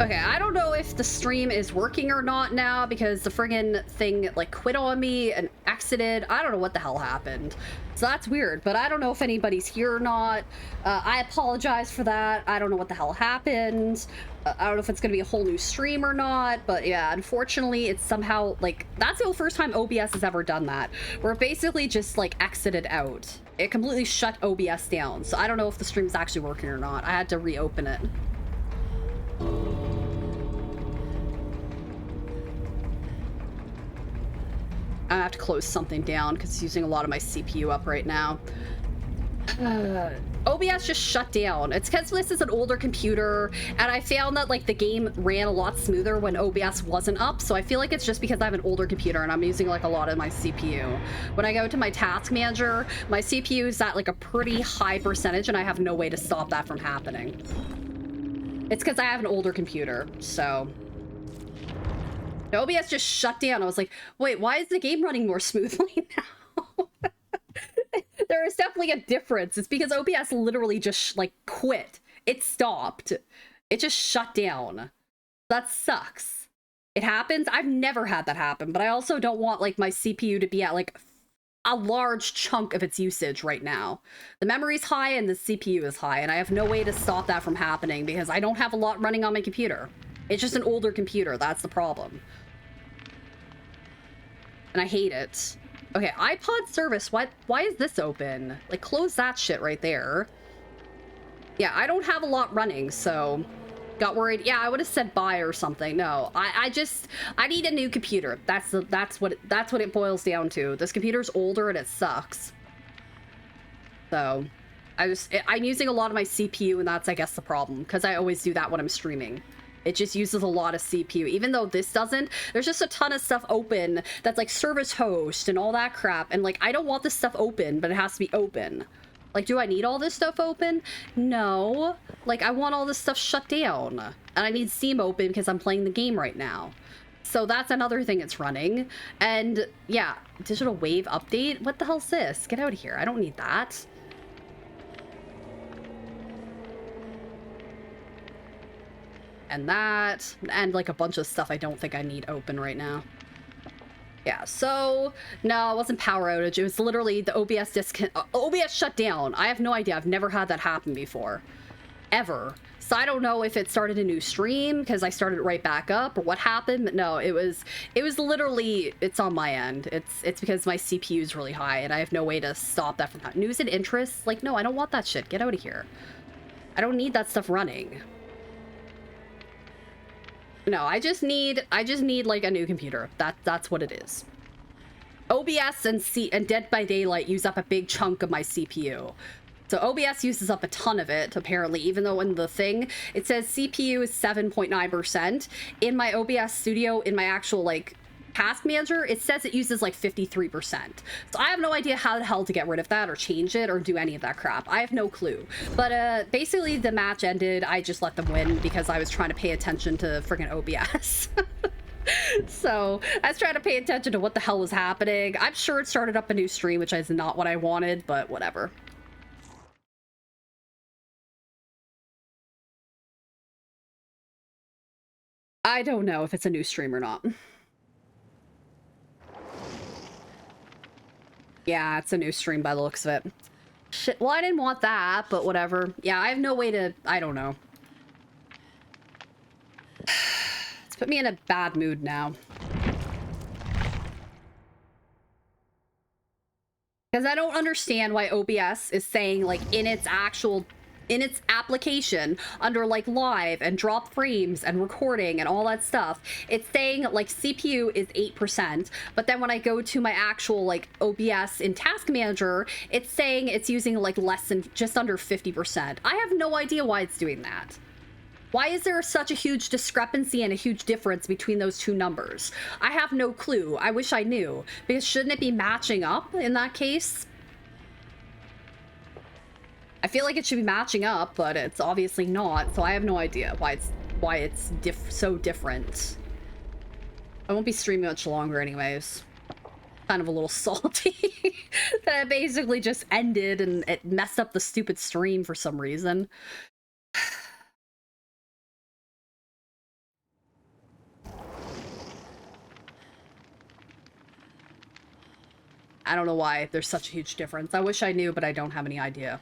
Okay, I don't know if the stream is working or not now because the friggin' thing like quit on me and exited. I don't know what the hell happened. So that's weird, but I don't know if anybody's here or not. I apologize for that. I don't know what the hell happened. I don't know if it's gonna be a whole new stream or not, but yeah, unfortunately it's somehow like, that's the first time OBS has ever done that, where it basically just like exited out. It completely shut OBS down. So I don't know if the stream's actually working or not. I had to reopen it. I have to close something down because it's using a lot of my CPU up right now. OBS just shut down. It's because this is an older computer, and I found that like the game ran a lot smoother when OBS wasn't up, so I feel like it's just because I have an older computer and I'm using like a lot of my CPU. When I go to my task manager, my CPU is at like a pretty high percentage and I have no way to stop that from happening. It's because I have an older computer, so... The OBS just shut down. I was like, wait, why is the game running more smoothly now? There is definitely a difference. It's because OBS literally just like quit. It stopped. It just shut down. That sucks. It happens. I've never had that happen, but I also don't want like my CPU to be at like a large chunk of its usage right now. The memory's high and the CPU is high, and I have no way to stop that from happening because I don't have a lot running on my computer. It's just an older computer. That's the problem. And I hate it. Okay, iPod service. What? Why is this open? Like, close that shit right there. Yeah, I don't have a lot running, so... Got worried. Yeah, I would have said buy or something. No, I need a new computer. That's what it boils down to. This computer's older and it sucks. So, I'm using a lot of my CPU, and that's, I guess, the problem. Because I always do that when I'm streaming. It just uses a lot of CPU. Even though this doesn't, there's just a ton of stuff open that's like service host and all that crap. And like, I don't want this stuff open, but it has to be open. Like, do I need all this stuff open? No. Like, I want all this stuff shut down. And I need Steam open because I'm playing the game right now. So that's another thing it's running. And yeah, digital wave update? What the hell's this? Get out of here. I don't need that. And that, and like a bunch of stuff I don't think I need open right now. Yeah, so, no, it wasn't power outage. It was literally the OBS OBS shut down. I have no idea. I've never had that happen before. Ever. So I don't know if it started a new stream because I started it right back up or what happened, but no, it was literally, it's on my end. It's because my CPU is really high and I have no way to stop that from happening. News and interests? Like, no, I don't want that shit. Get out of here. I don't need that stuff running. No, I just need like a new computer. That's what it is. OBS and Dead by Daylight use up a big chunk of my CPU. So OBS uses up a ton of it, apparently, even though in the thing, it says CPU is 7.9%. In my OBS studio, in my actual, like, task manager, it says it uses like 53%. So I have no idea how the hell to get rid of that or change it or do any of that crap. I have no clue. But basically the match ended. I just let them win because I was trying to pay attention to freaking OBS. So I was trying to pay attention to what the hell was happening. I'm sure it started up a new stream, which is not what I wanted, but whatever. I don't know if it's a new stream or not. Yeah, it's a new stream by the looks of it. Shit, well, I didn't want that, but whatever. Yeah, I have no way to... I don't know. It's put me in a bad mood now. Because I don't understand why OBS is saying, like, in its application under like live and drop frames and recording and all that stuff, it's saying like CPU is 8%, but then when I go to my actual like OBS in Task Manager, it's saying it's using like less than just under 50%. I have no idea why it's doing that. Why is there such a huge discrepancy and a huge difference between those two numbers? I have no clue. I wish I knew, because shouldn't it be matching up in that case? I feel like it should be matching up, but it's obviously not, so I have no idea why it's so different. I won't be streaming much longer anyways. Kind of a little salty that it basically just ended and it messed up the stupid stream for some reason. I don't know why there's such a huge difference. I wish I knew, but I don't have any idea.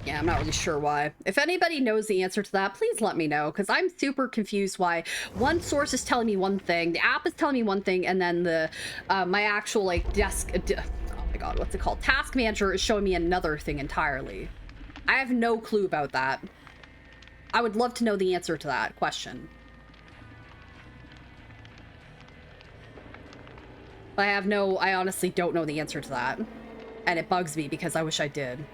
Yeah, I'm not really sure why. If anybody knows the answer to that, please let me know, because I'm super confused why one source is telling me one thing, the app is telling me one thing, and then the my actual like desk, oh my god, what's it called? Task manager is showing me another thing entirely. I have no clue about that. I would love to know the answer to that question. But I honestly don't know the answer to that. And it bugs me because I wish I did.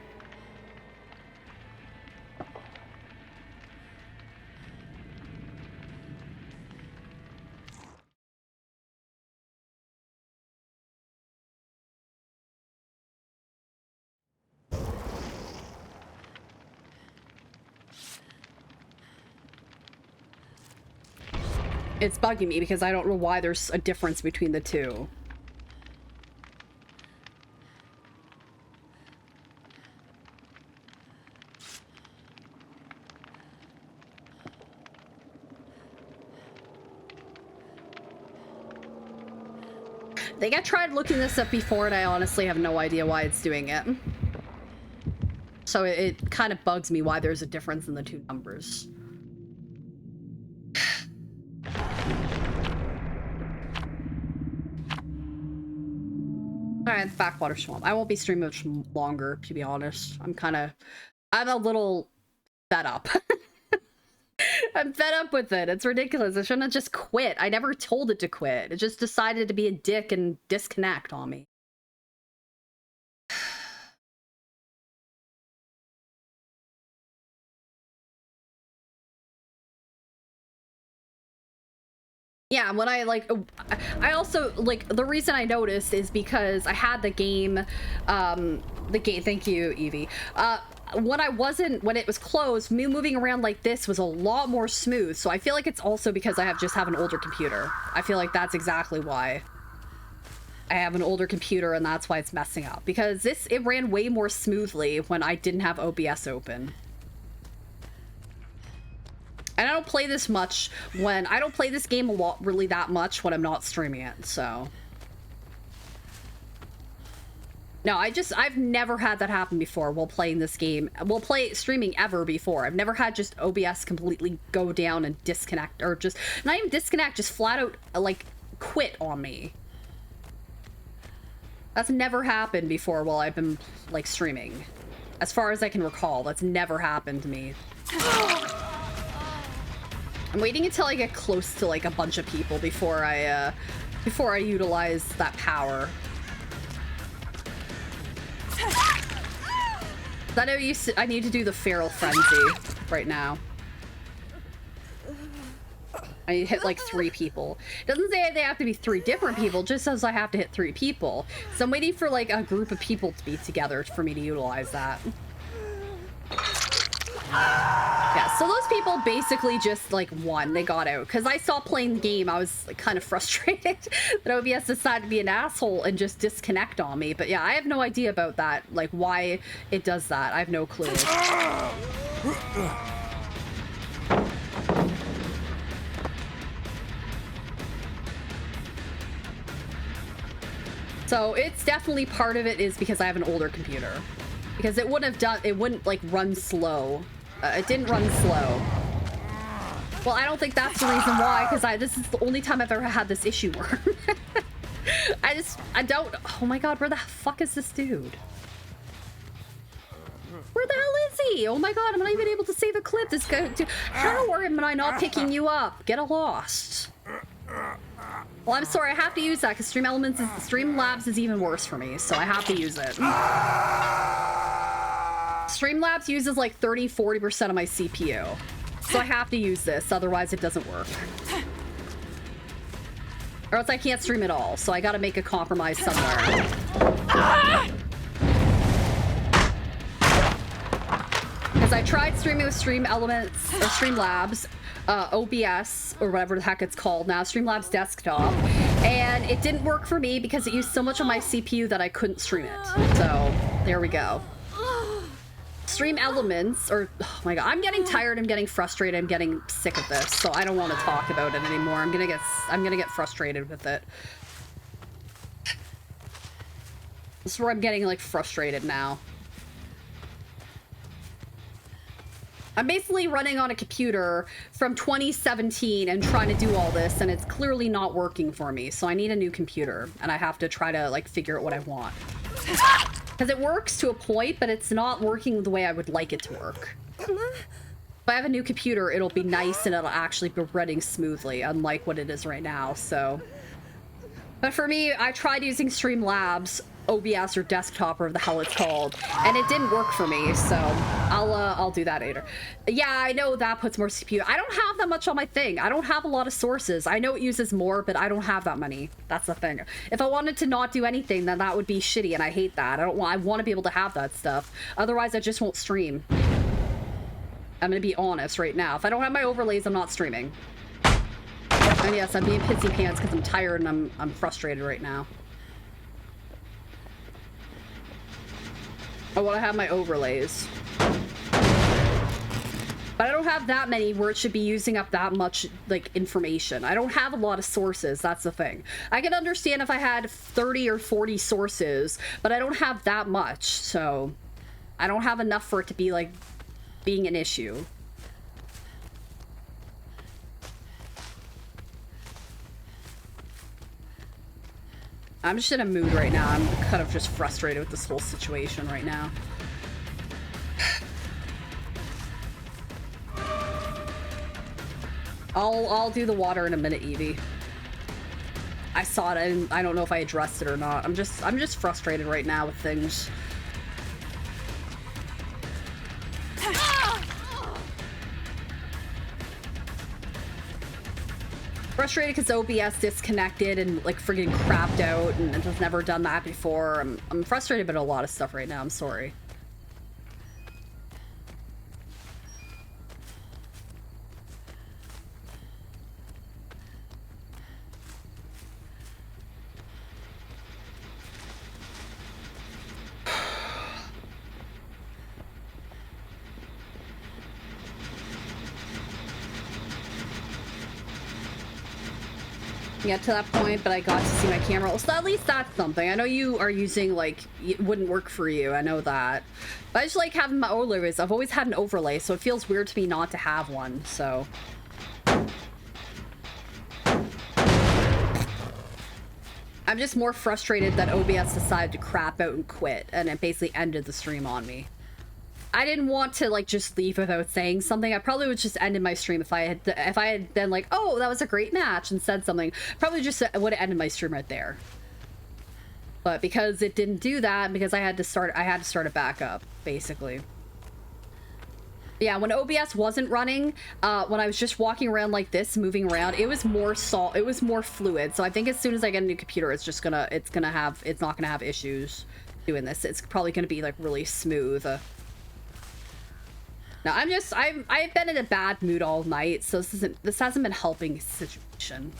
It's bugging me because I don't know why there's a difference between the two. I think I tried looking this up before and I honestly have no idea why it's doing it. So it kind of bugs me why there's a difference in the two numbers. Alright, Backwater Swamp. I won't be streaming much longer, to be honest. I'm a little fed up. I'm fed up with it. It's ridiculous. It shouldn't have just quit. I never told it to quit. It just decided to be a dick and disconnect on me. Yeah, when I also like the reason I noticed is because I had the game, thank you, Evie. When it was closed, me moving around like this was a lot more smooth. So I feel like it's also because I just have an older computer. I feel like that's exactly why. I have an older computer and that's why it's messing up. Because it ran way more smoothly when I didn't have OBS open. And I don't play this game a lot, really that much when I'm not streaming it, so. No, I've never had that happen before while playing this game. Streaming ever before. I've never had just OBS completely go down and disconnect, or just, not even disconnect, just flat out, like, quit on me. That's never happened before while I've been, like, streaming. As far as I can recall, that's never happened to me. I'm waiting until I get close to like a bunch of people before I utilize that power. I need to do the feral frenzy right now. I need to hit like 3 people. It doesn't say they have to be 3 different people, just says I have to hit 3 people. So I'm waiting for like a group of people to be together for me to utilize that. Yeah, so those people basically just like won. They got out because I saw playing the game. I was like, kind of frustrated that OBS decided to be an asshole and just disconnect on me. But yeah, I have no idea about that, like why it does that. I have no clue. So it's definitely part of it is because I have an older computer, because it wouldn't like run slow. It didn't run slow. Well, I don't think that's the reason why, because this is the only time I've ever had this issue work. I don't, oh my god, where the fuck is this dude? Where the hell is he? Oh my god, I'm not even able to save a clip. This guy, how am I not picking you up? Get lost. Well, I'm sorry, I have to use that, because Streamlabs is even worse for me, so I have to use it. Streamlabs uses like 30–40% of my CPU. So I have to use this, otherwise it doesn't work. Or else I can't stream at all, so I gotta make a compromise somewhere. Because I tried streaming with Streamlabs, or Streamlabs, OBS, or whatever the heck it's called now, Streamlabs Desktop, and it didn't work for me because it used so much of my CPU that I couldn't stream it. So, there we go. Stream Elements, or oh my god, I'm getting tired, I'm getting frustrated, I'm getting sick of this, so I don't want to talk about it anymore. I'm gonna get frustrated with it. This is where I'm getting like frustrated now. I'm basically running on a computer from 2017 and trying to do all this, and it's clearly not working for me. So I need a new computer, and I have to try to like figure out what I want. Because it works to a point, but it's not working the way I would like it to work. If I have a new computer, it'll be nice and it'll actually be running smoothly, unlike what it is right now, so. But for me, I tried using Streamlabs, OBS, or desktop, or whatever the hell it's called, and it didn't work for me, so I'll do that later. Yeah, I know that puts more CPU. I don't have that much on my thing. I don't have a lot of sources. I know it uses more, but I don't have that many. That's the thing. If I wanted to not do anything, then that would be shitty, and I hate that. I want to be able to have that stuff. Otherwise, I just won't stream. I'm gonna be honest right now. If I don't have my overlays, I'm not streaming. And yes, I'm being pissy pants because I'm tired and I'm frustrated right now. I want to have my overlays. But I don't have that many where it should be using up that much, like, information. I don't have a lot of sources, that's the thing. I can understand if I had 30 or 40 sources, but I don't have that much, so I don't have enough for it to be, like, being an issue. I'm just in a mood right now. I'm kind of just frustrated with this whole situation right now. I'll do the water in a minute, Evie. I saw it and I don't know if I addressed it or not. I'm just frustrated right now with things. Frustrated because OBS disconnected and like friggin' crapped out, and I've never done that before. I'm frustrated about a lot of stuff right now. I'm sorry. Get to that point, but I got to see my camera. So at least that's something. I know you are using, like, it wouldn't work for you. I know that. But I just like having my overlays. I've always had an overlay, so it feels weird to me not to have one, so. I'm just more frustrated that OBS decided to crap out and quit, and it basically ended the stream on me. I didn't want to like just leave without saying something. I probably would just ended my stream if I had been like, oh, that was a great match, and said something. Probably just would have ended my stream right there. But because it didn't do that, because I had to start it back up, basically. Yeah, when OBS wasn't running, when I was just walking around like this, moving around, it was more fluid. So I think as soon as I get a new computer, it's not gonna have issues doing this. It's probably gonna be like really smooth. No, I've been in a bad mood all night, so this hasn't been helping the situation.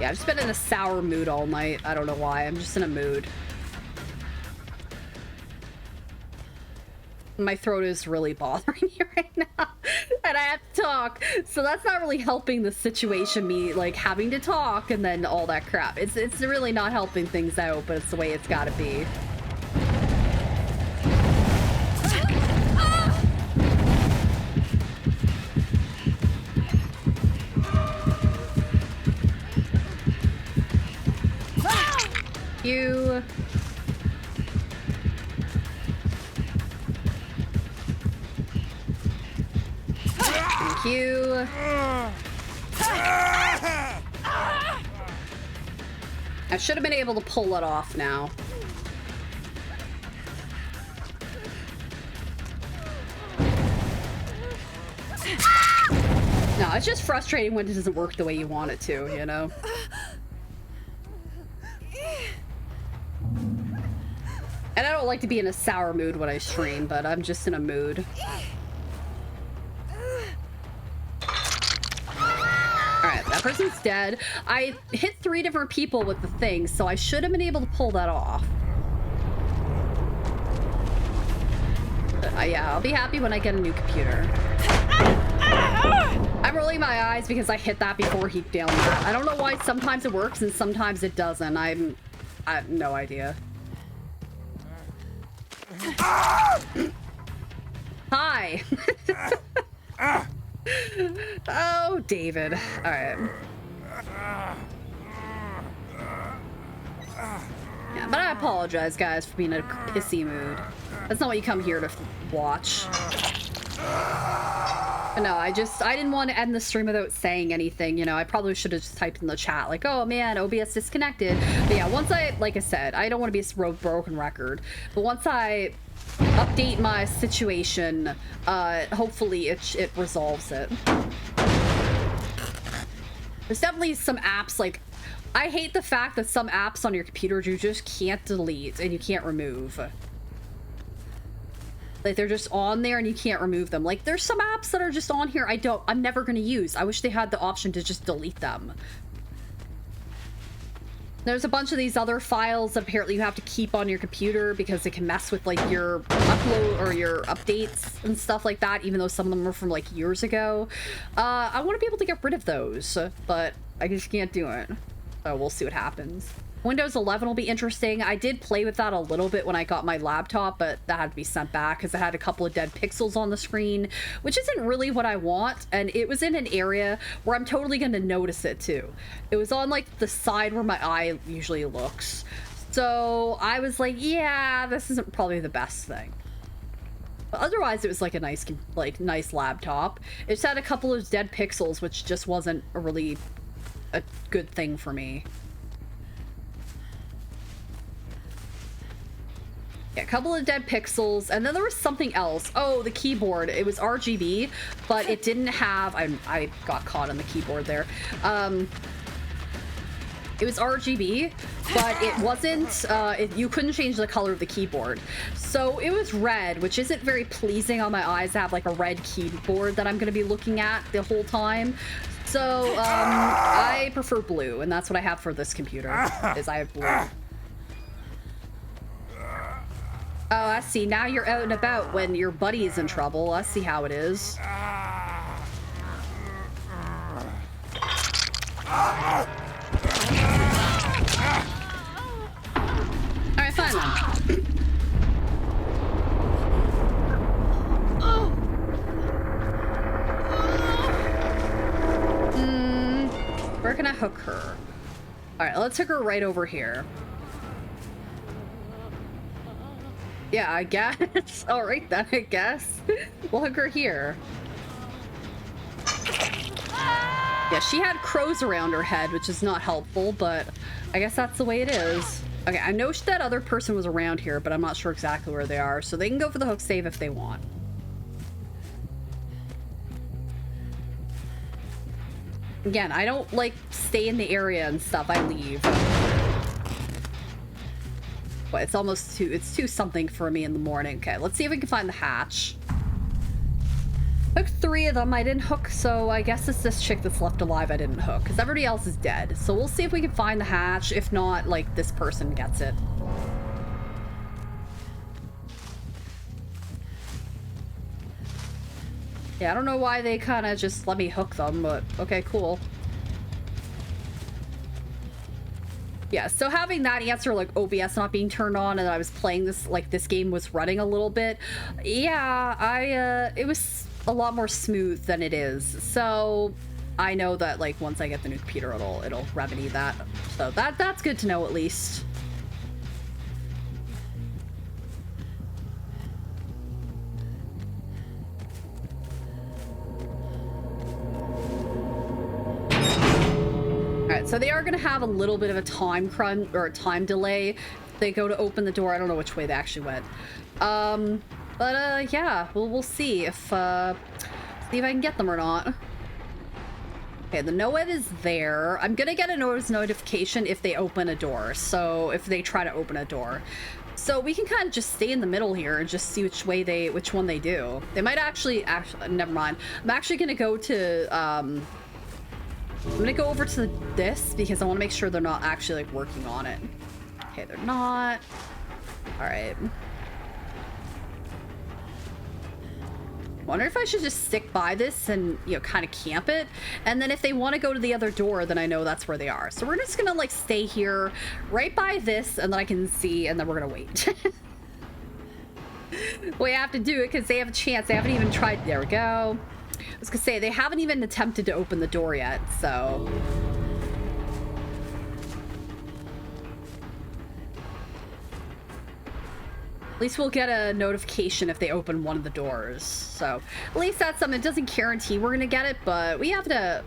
Yeah, I've just been in a sour mood all night. I don't know why. I'm just in a mood. My throat is really bothering me right now, and I have to talk, so that's not really helping the situation, me like having to talk and then all that crap. It's really not helping things out, but it's the way it's gotta be. You. Thank you. I should have been able to pull it off now. No, it's just frustrating when it doesn't work the way you want it to, you know? And I don't like to be in a sour mood when I stream, but I'm just in a mood. Alright, person's dead. I hit 3 different people with the thing, so I should have been able to pull that off. Yeah, I'll be happy when I get a new computer. I'm rolling my eyes because I hit that before he downed that. I don't know why sometimes it works and sometimes it doesn't. I have no idea. Hi. Oh, David. All right. Yeah, but I apologize, guys, for being in a pissy mood. That's not what you come here to watch. But no, I didn't want to end the stream without saying anything, you know. I probably should have just typed in the chat, like, oh man, OBS disconnected. But yeah, once like I said, I don't want to be a broken record. But once I update my situation, hopefully it resolves it. There's definitely some apps, like, I hate the fact that some apps on your computer you just can't delete and you can't remove. Like, they're just on there and you can't remove them. Like, there's some apps that are just on here I'm never gonna use. I wish they had the option to just delete them. There's a bunch of these other files that apparently you have to keep on your computer because it can mess with, like, your upload or your updates and stuff like that, even though some of them are from, like, years ago. I want to be able to get rid of those, but I just can't do it. So we'll see what happens. Windows 11 will be interesting. I did play with that a little bit when I got my laptop, but that had to be sent back because it had a couple of dead pixels on the screen, which isn't really what I want. And it was in an area where I'm totally going to notice it too. It was on like the side where my eye usually looks. So I was like, yeah, this isn't probably the best thing. But otherwise, it was like a nice laptop. It just had a couple of dead pixels, which just wasn't really a good thing for me. Yeah, a couple of dead pixels, and then there was something else. Oh, the keyboard. It was RGB, but it didn't have... I got caught on the keyboard there. It was RGB, but it wasn't... you couldn't change the color of the keyboard. So it was red, which isn't very pleasing on my eyes to have like a red keyboard that I'm going to be looking at the whole time. So I prefer blue, and that's what I have for this computer, is I have blue. Oh, I see. Now you're out and about when your buddy is in trouble. I see how it is. Alright, fine then. Where can I hook her? Alright, let's hook her right over here. Yeah, I guess. All right, then, I guess. We'll hook her here. Yeah, she had crows around her head, which is not helpful, but I guess that's the way it is. Okay, I know that other person was around here, but I'm not sure exactly where they are, so they can go for the hook save if they want. Again, I don't, like, stay in the area and stuff. I leave. But it's almost it's 2 something for me in the morning. Okay, let's see if we can find the hatch. Hooked 3 of them. I didn't hook, so I guess it's this chick that's left alive I didn't hook, because everybody else is dead. So we'll see if we can find the hatch. If not, like, this person gets it. Yeah, I don't know why they kind of just let me hook them, but okay, cool. Yeah, so having that answer, like OBS not being turned on and I was playing this, like this game was running a little bit. Yeah, it was a lot more smooth than it is. So I know that like once I get the new computer, it'll remedy that. So that's good to know at least. Alright, so they are going to have a little bit of a time crunch or a time delay. If they go to open the door. I don't know which way they actually went. Yeah, we'll see if I can get them or not. Okay, the NOED is there. I'm going to get a notification if they open a door. So if they try to open a door. So we can kind of just stay in the middle here and just see which one they do. They might actually never mind. I'm actually going to go to, I'm gonna go over to this because I want to make sure they're not actually like working on it. Okay, they're not. All right. Wonder if I should just stick by this and, you know, kind of camp it. And then if they want to go to the other door, then I know that's where they are. So we're just gonna like stay here right by this and then I can see and then we're gonna wait. We have to do it because they have a chance. They haven't even tried. There we go. I was gonna say, they haven't even attempted to open the door yet, so. At least we'll get a notification if they open one of the doors. So at least that's something. It doesn't guarantee we're gonna get it, but we have to,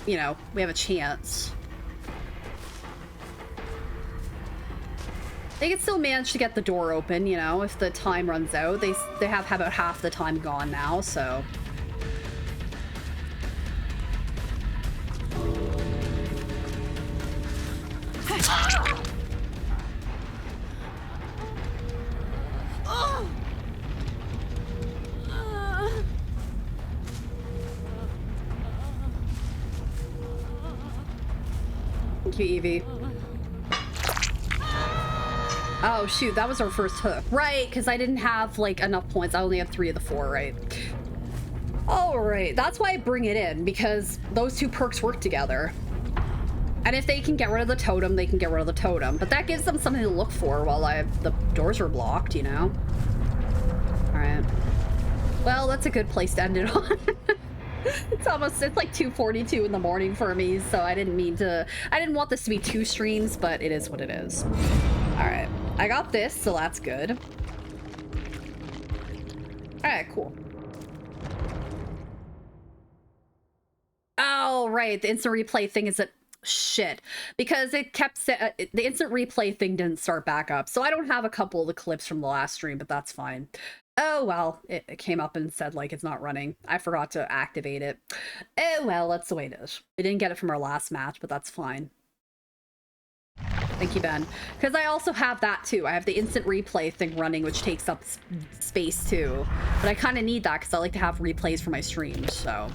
you know, we have a chance. They can still manage to get the door open, you know, if the time runs out. They have about half the time gone now, so. Thank you, Evie. Oh shoot, that was our first hook. Right, because I didn't have like enough points. I only have 3 of the 4, right? All right, that's why I bring it in, because those two perks work together. And if they can get rid of the totem, they can get rid of the totem. But that gives them something to look for while the doors are blocked, you know? All right. Well, that's a good place to end it on. It's like 2:42 in the morning for me, so I didn't want this to be 2 streams, but it is what it is. All right, I got this, so that's good. All right, cool. Oh, right, the instant replay thing is shit, because it kept the instant replay thing didn't start back up, so I don't have a couple of the clips from the last stream, but that's fine. Oh well, it came up and said like it's not running. I forgot to activate it. Oh well, that's the way it is. We didn't get it from our last match, but that's fine. Thank you, Ben. Because I also have that too. I have the instant replay thing running, which takes up space too. But I kind of need that because I like to have replays for my streams, so.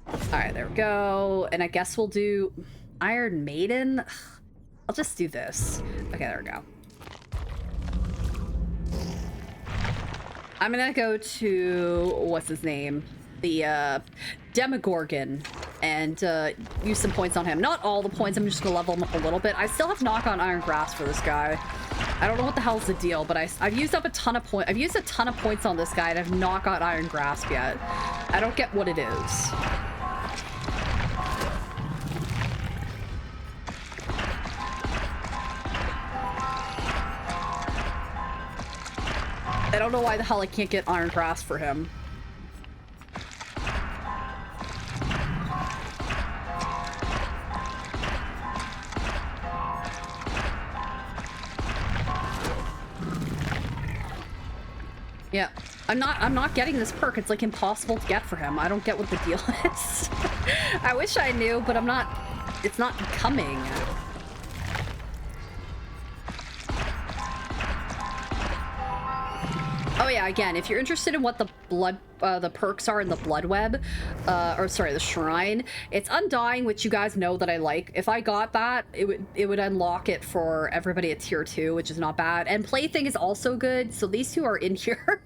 Alright, there we go. And I guess we'll do Iron Maiden. I'll just do this. Okay, there we go. I'm gonna go to, what's his name? The Demogorgon and use some points on him. Not all the points, I'm just gonna level him up a little bit. I still have knock on Iron Grasp for this guy. I don't know what the hell's the deal, but I've used up a ton of points. I've used a ton of points on this guy and I've not got Iron Grasp yet. I don't get what it is. I don't know why the hell I can't get Iron Grasp for him. Yeah, I'm not getting this perk. It's like impossible to get for him. I don't get what the deal is. I wish I knew, but it's not coming. Oh yeah, again, if you're interested in what the the perks are in the blood web, or sorry, the shrine, it's Undying, which you guys know that I like. If I got that, it would unlock it for everybody at tier 2, which is not bad. And Plaything is also good, so these two are in here.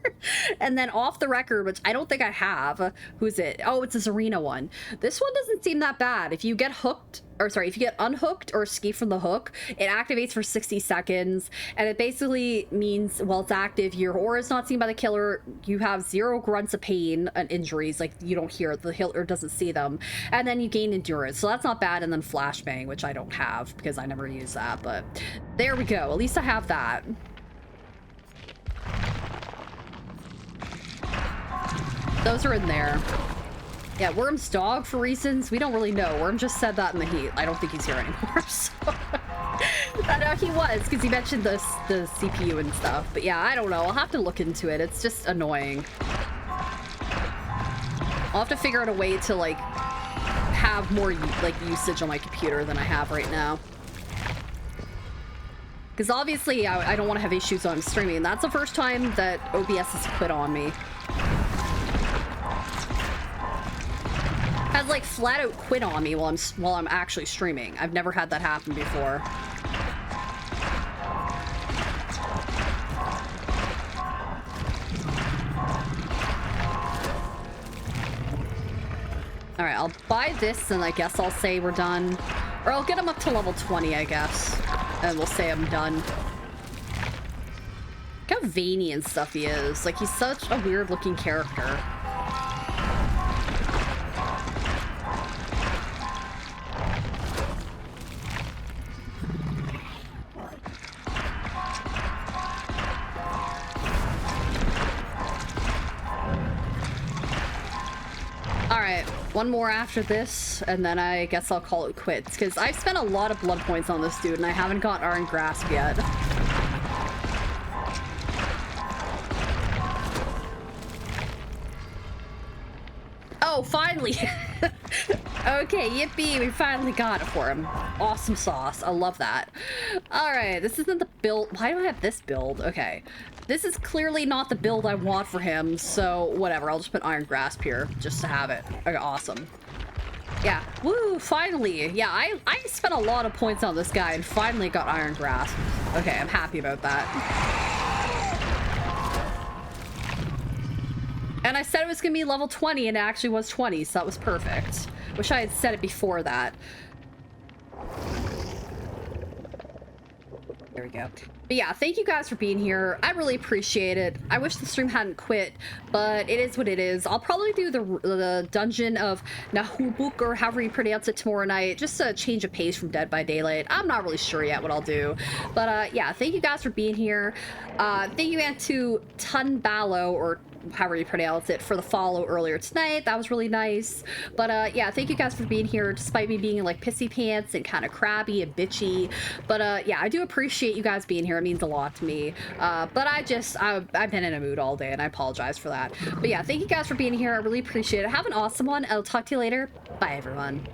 And then Off the Record, which I don't think I have. Who's it? Oh, it's a Zarina one. This one doesn't seem that bad. If you get hooked, or sorry, if you get unhooked or escape from the hook, it activates for 60 seconds, and it basically means while it's active, your aura is not seen by the killer, you have 0 grunts of pain and injuries, like you don't hear the killer doesn't see them, and then you gain endurance, so that's not bad. And then Flashbang, which I don't have because I never use that, but there we go. At least I have that. Those are in there. Yeah, Worm's dog, for reasons we don't really know. Worm just said that in the heat. I don't think he's here anymore, so. I know he was, because he mentioned the CPU and stuff. But yeah, I don't know. I'll have to look into it. It's just annoying. I'll have to figure out a way to, like, have more, like, usage on my computer than I have right now. Because obviously, I don't want to have issues on streaming. That's the first time that OBS has quit on me. Has like flat out quit on me while I'm actually streaming. I've never had that happen before. All right, I'll buy this and I guess I'll say we're done. Or I'll get him up to level 20, I guess. And we'll say I'm done. Look how veiny and stuff he is. Like, he's such a weird looking character. One more after this, and then I guess I'll call it quits, because I've spent a lot of blood points on this dude, and I haven't got Iron Grasp yet. Oh, finally! Okay, yippee, we finally got it for him. Awesome sauce, I love that. Alright, this isn't the build. Why do I have this build? Okay. This is clearly not the build I want for him, so whatever. I'll just put Iron Grasp here, just to have it. Okay, awesome. Yeah, woo, finally. Yeah, I spent a lot of points on this guy and finally got Iron Grasp. Okay, I'm happy about that. And I said it was gonna be level 20 and it actually was 20, so that was perfect. Wish I had said it before that. There we go. But yeah, thank you guys for being here. I really appreciate it. I wish the stream hadn't quit, but it is what it is. I'll probably do the dungeon of Nahubuk, or however you pronounce it, tomorrow night, just a change of pace from Dead by Daylight. I'm not really sure yet what I'll do. But yeah, thank you guys for being here. Thank you again to Tunballo, or however you pronounce it, for the follow earlier tonight. That was really nice. But yeah, thank you guys for being here, despite me being like pissy pants and kind of crabby and bitchy. But yeah, I do appreciate you guys being here. It means a lot to me. But I've been in a mood all day, and I apologize for that. But yeah, thank you guys for being here. I really appreciate it. Have an awesome one. I'll talk to you later. Bye, everyone.